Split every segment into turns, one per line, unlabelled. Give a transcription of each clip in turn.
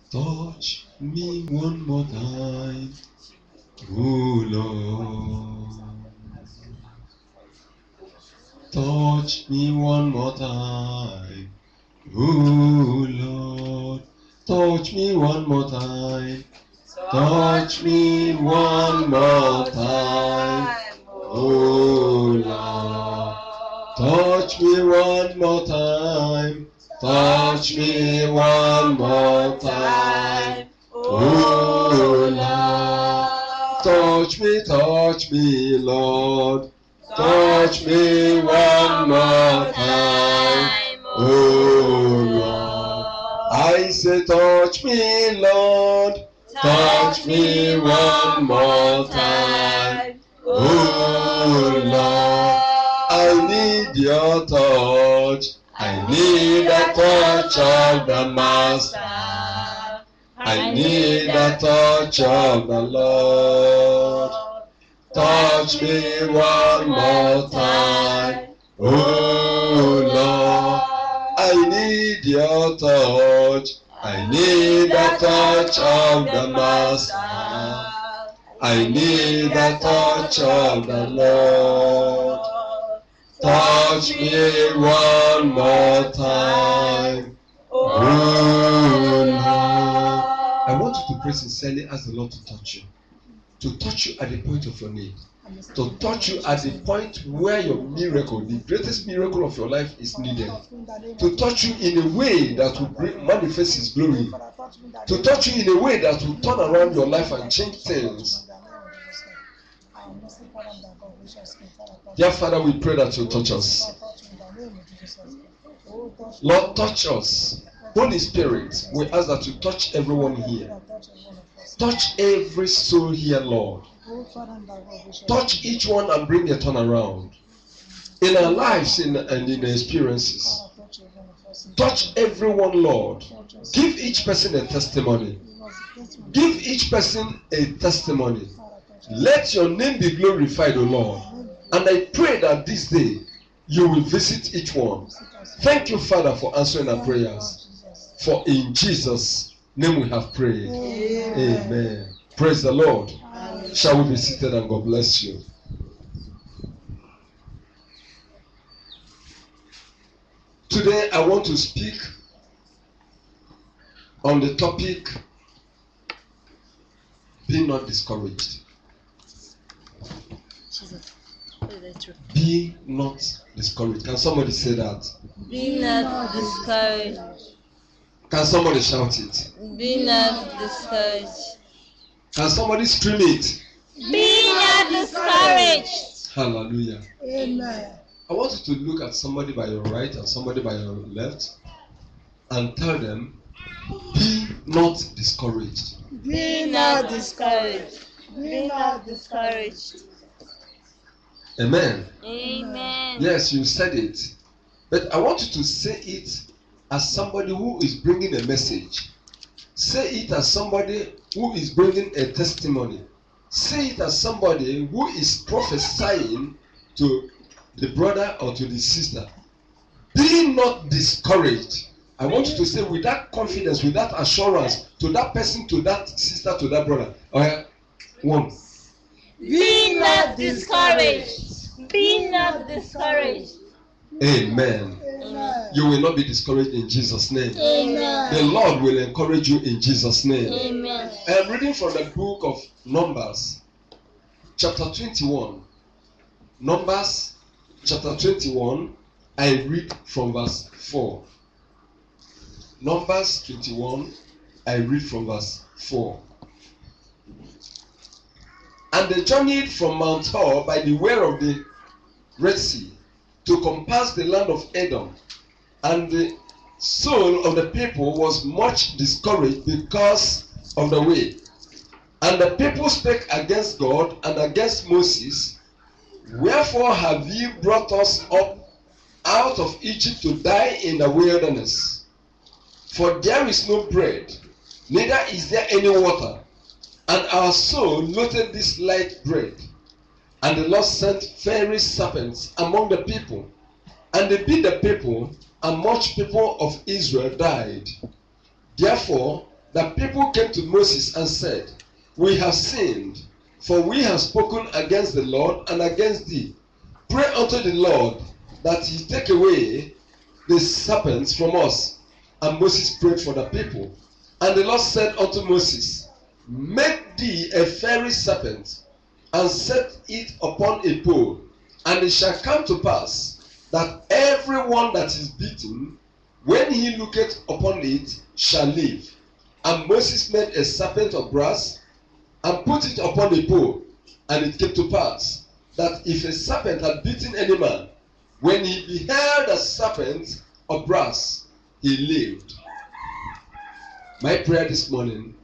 Touch me one more time, oh Lord. Touch me one more time, oh Lord. Touch me one more time. Touch me one more time, oh Lord. Touch me one more time. Touch me one more time, oh Lord. Touch me, Lord. Touch me one more time, oh Lord. I say, touch me, Lord. Touch me one more time, oh Lord. I need your touch. I need the touch of the Master. I need the touch of the Lord. Touch me one more time, oh Lord. I need your touch. I need the touch of the Master. I need the touch of the Lord. Touch me one more time, oh Lord. I want you to pray sincerely, ask the Lord to touch you. To touch you at the point of your need. To touch you at the point where your miracle, the greatest miracle of your life is needed. To touch you in a way that will manifest His glory. To touch you in a way that will turn around your life and change things. Dear Father, we pray that you touch us. Lord, touch us. Holy Spirit, we ask that you touch everyone here. Touch every soul here, Lord. Touch each one and bring a turnaround in our lives and in the experiences. Touch everyone, Lord. Give each person a testimony. Give each person a testimony. Let your name be glorified, O Lord. And I pray that this day you will visit each one. Thank you, Father, for answering our prayers. For in Jesus' name we have prayed. Amen. Praise the Lord. Shall we be seated and God bless you. Today I want to speak on the topic, be not discouraged. Be not discouraged. Can somebody say that?
Be not discouraged.
Can somebody shout it?
Be not discouraged.
Can somebody scream it?
Be not discouraged.
Hallelujah.
Amen.
I want you to look at somebody by your right and somebody by your left and tell them, be not discouraged.
Be not discouraged. Be not discouraged.
Amen.
Amen.
Yes, you said it. But I want you to say it as somebody who is bringing a message. Say it as somebody who is bringing a testimony. Say it as somebody who is prophesying to the brother or to the sister. Be not discouraged. I want you to say with that confidence, with that assurance to that person, to that sister, to that brother. Okay? One.
Be not discouraged. Be not discouraged.
Amen.
Amen.
You will not be discouraged in Jesus' name.
Amen.
The Lord will encourage you in Jesus' name.
Amen.
I am reading from the book of Numbers, chapter 21. Numbers, chapter 21. I read from verse 4. Numbers 21. I read from verse 4. And they journeyed from Mount Hor by the way of the Red Sea to compass the land of Edom. And the soul of the people was much discouraged because of the way. And the people spake against God and against Moses, wherefore have ye brought us up out of Egypt to die in the wilderness? For there is no bread, neither is there any water, and our soul loathed this light bread. And the Lord sent fiery serpents among the people, and they beat the people, and much people of Israel died. Therefore the people came to Moses and said, "We have sinned, for we have spoken against the Lord and against thee. Pray unto the Lord that he take away the serpents from us." And Moses prayed for the people. And the Lord said unto Moses, "Make thee a fiery serpent, and set it upon a pole. And it shall come to pass that every one that is beaten, when he looketh upon it, shall live." And Moses made a serpent of brass, and put it upon a pole. And it came to pass that if a serpent had beaten any man, when he beheld a serpent of brass, he lived. My prayer this morning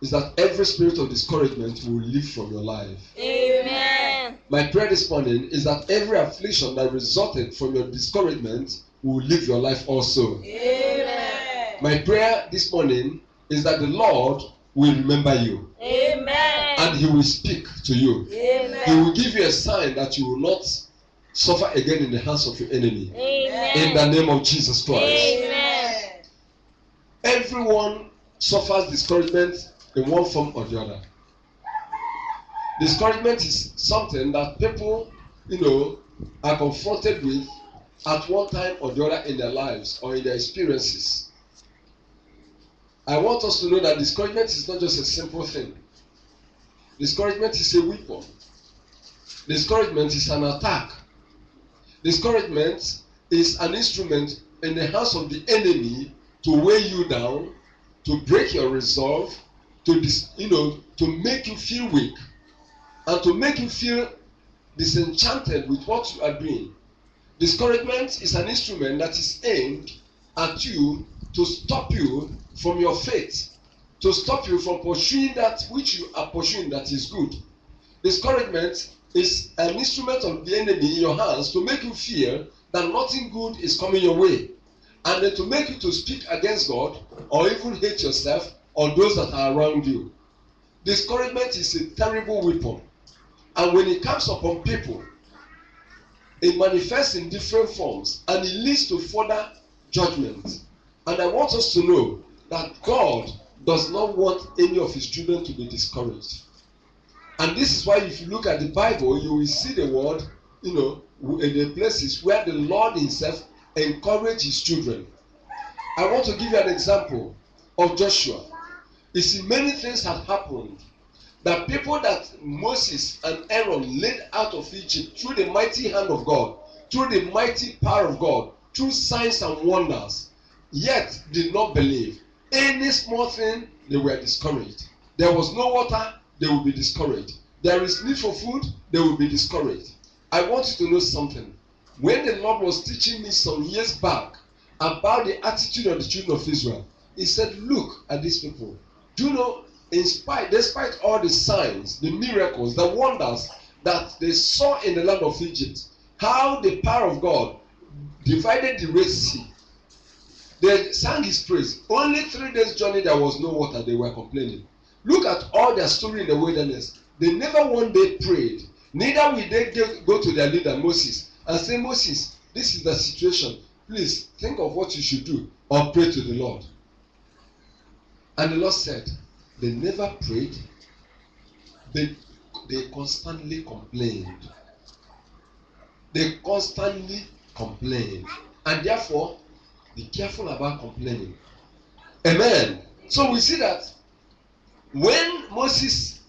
is that every spirit of discouragement will leave from your life.
Amen.
My prayer this morning is that every affliction that resulted from your discouragement will leave your life also.
Amen.
My prayer this morning is that the Lord will remember you.
Amen.
And he will speak to you.
Amen.
He will give you a sign that you will not suffer again in the hands of your enemy.
Amen.
In the name of Jesus Christ.
Amen.
Everyone suffers discouragement in one form or the other. Discouragement is something that people, are confronted with at one time or the other in their lives or in their experiences. I want us to know that discouragement is not just a simple thing. Discouragement is a weapon. Discouragement is an attack. Discouragement is an instrument in the hands of the enemy to weigh you down, to break your resolve, to make you feel weak, and to make you feel disenchanted with what you are doing. Discouragement is an instrument that is aimed at you to stop you from your faith, to stop you from pursuing that which you are pursuing that is good. Discouragement is an instrument of the enemy in your hands to make you feel that nothing good is coming your way, and then to make you to speak against God or even hate yourself or those that are around you. Discouragement is a terrible weapon, and when it comes upon people, it manifests in different forms and it leads to further judgment. And I want us to know that God does not want any of his children to be discouraged. And this is why if you look at the Bible, you will see the word, in the places where the Lord himself encouraged his children. I want to give you an example of Joshua. You see, many things had happened. The people that Moses and Aaron led out of Egypt through the mighty hand of God, through the mighty power of God, through signs and wonders, yet did not believe. Any small thing, they were discouraged. There was no water, they would be discouraged. There is need for food, they would be discouraged. I want you to know something. When the Lord was teaching me some years back about the attitude of the children of Israel, he said, look at these people. Do you know, despite all the signs, the miracles, the wonders that they saw in the land of Egypt, how the power of God divided the Red Sea. They sang his praise. Only 3 days journey there was no water, they were complaining. Look at all their story in the wilderness. They never one day prayed. Neither will they go to their leader Moses and say, Moses, this is the situation. Please think of what you should do or pray to the Lord. And the Lord said, they never prayed. They constantly complained. They constantly complained. And therefore, be careful about complaining. Amen. So we see that when Moses,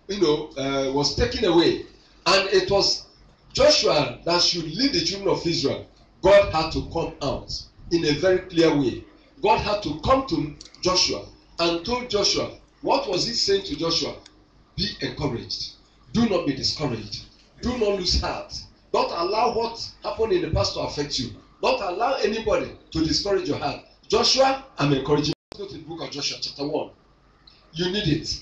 was taken away, and it was Joshua that should lead the children of Israel, God had to come out in a very clear way. God had to come to Joshua and told Joshua, what was he saying to Joshua? Be encouraged. Do not be discouraged. Do not lose heart. Don't allow what happened in the past to affect you. Don't allow anybody to discourage your heart. Joshua, I'm encouraging you. Let's go to the book of Joshua chapter 1. You need it.